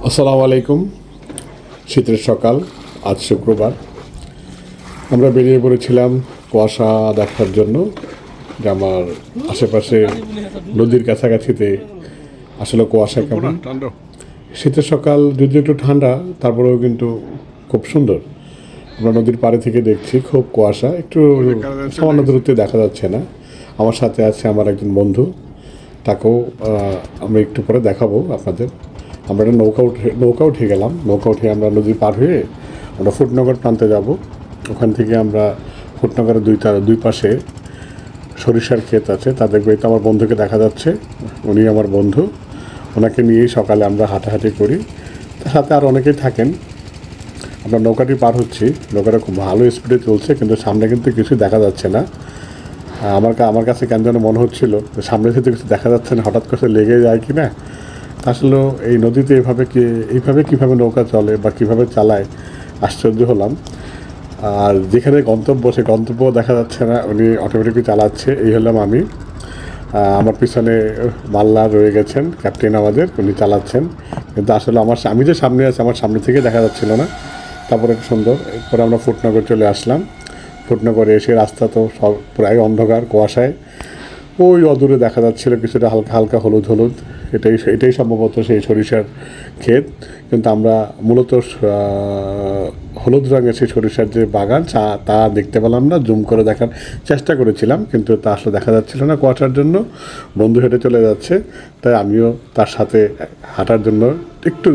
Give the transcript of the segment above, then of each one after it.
আসসালামু আলাইকুম। শীতের সকাল, আজ শুক্রবার। আমরা বেরিয়ে পড়েছিলাম কুয়াশা দেখার জন্য, যে আমার আশেপাশে নদীর কাছাকাছিতে আসলে কুয়াশা কেমন। শীতের সকাল যদি একটু ঠান্ডা, তারপরেও কিন্তু খুব সুন্দর। আমরা নদীর পাড়ে থেকে দেখছি খুব কুয়াশা, একটু সামান্য দূরত্বে দেখা যাচ্ছে না। আমার সাথে আছে আমার একজন বন্ধু, তাকেও আমি একটু পরে দেখাবো আপনাদের। আমরা একটা নৌকা উঠে গেলাম। নৌকা উঠে আমরা নদী পার হয়ে আমরা ফুটনগর প্রান্তে যাব। ওখান থেকে আমরা ফুটনগরের দুই পাশে সরিষার ক্ষেত আছে, তা দেখবো। এই তো আমার বন্ধুকে দেখা যাচ্ছে, উনি আমার বন্ধু। ওনাকে নিয়েই সকালে আমরা হাঁটাহাঁটি করি, তার সাথে আর অনেকেই থাকেন। আমরা নৌকাটি পার হচ্ছি, নৌকাটা খুব ভালো স্পিডে চলছে, কিন্তু সামনে কিন্তু কিছু দেখা যাচ্ছে না। আমার কাছে কেন যেন মনে হচ্ছিল সামনে থেকে কিছু দেখা যাচ্ছে না, হঠাৎ করে লেগে যায় কি না। আসলে এই নদীতে এইভাবে কীভাবে নৌকা চলে বা কীভাবে চালায়, আশ্চর্য হলাম। আর যেখানে গন্তব্য, সে গন্তব্য দেখা যাচ্ছে না, উনি অটোমেটিকলি চালাচ্ছে। এই হলাম আমি। আমার পিছনে মাল্লা রয়ে গেছেন, ক্যাপ্টেন আমাদের, উনি চালাচ্ছেন। কিন্তু আসলে আমি যে সামনে আছি, আমার সামনে থেকে দেখা যাচ্ছিল না। তারপরে সুন্দর, এরপরে আমরা ফুটনগর চলে আসলাম। ফুটনগরে এসে রাস্তা তো সব প্রায় অন্ধকার, কুয়াশায়। ওই অদূরে দেখা যাচ্ছিল কিছুটা হালকা হালকা হলুদ হলুদ, এটাই সম্ভবত সেই সরিষার ক্ষেত। কিন্তু আমরা মূলত হলুদ রঙের সেই সরিষার যে বাগান, তা দেখতে পেলাম না। জুম করে দেখার চেষ্টা করেছিলাম, কিন্তু তা আসলে দেখা যাচ্ছিল না কুয়াশার জন্য। বন্ধু হেঁটে চলে যাচ্ছে, তাই আমিও তার সাথে হাঁটার জন্য একটু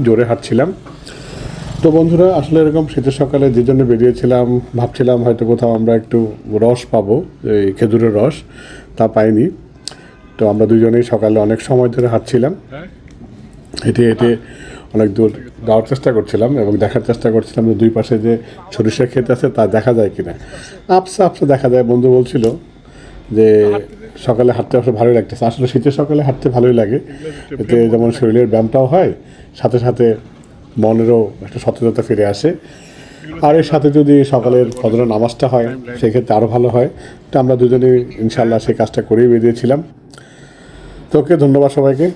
জোরে হাঁটছিলাম। তো বন্ধুরা, আসলে এরকম শীতের সকালে যে জন্য বেরিয়েছিলাম, ভাবছিলাম হয়তো কোথাও আমরা একটু রস পাবো, এই খেজুরের রস, তা পাইনি। তো আমরা দুজনেই সকালে অনেক সময় ধরে হাঁটছিলাম, হেঁটে হেঁটে অনেক দূর যাওয়ার চেষ্টা করছিলাম এবং দেখার চেষ্টা করছিলাম যে দুই পাশে যে সরিষা ক্ষেত আছে তা দেখা যায় কিনা। আপসা আপসা দেখা যায়। বন্ধু বলছিল যে সকালে হাঁটতে আসলে ভালোই লাগতেছে। আসলে শীতের সকালে হাঁটতে ভালোই লাগে, এতে যেমন শরীরের ব্যায়ামটাও হয়, সাথে সাথে মনেরও একটা সতেজতা ফিরে আসে। আর এর সাথে যদি সকালের ফজরের নামাজটা হয়, সেক্ষেত্রে আরও ভালো হয়। তো আমরা দুজনেই ইনশাল্লাহ সেই কাজটা করেই বেরিয়েছিলাম। তো ওকে, ধন্যবাদ সবাইকে।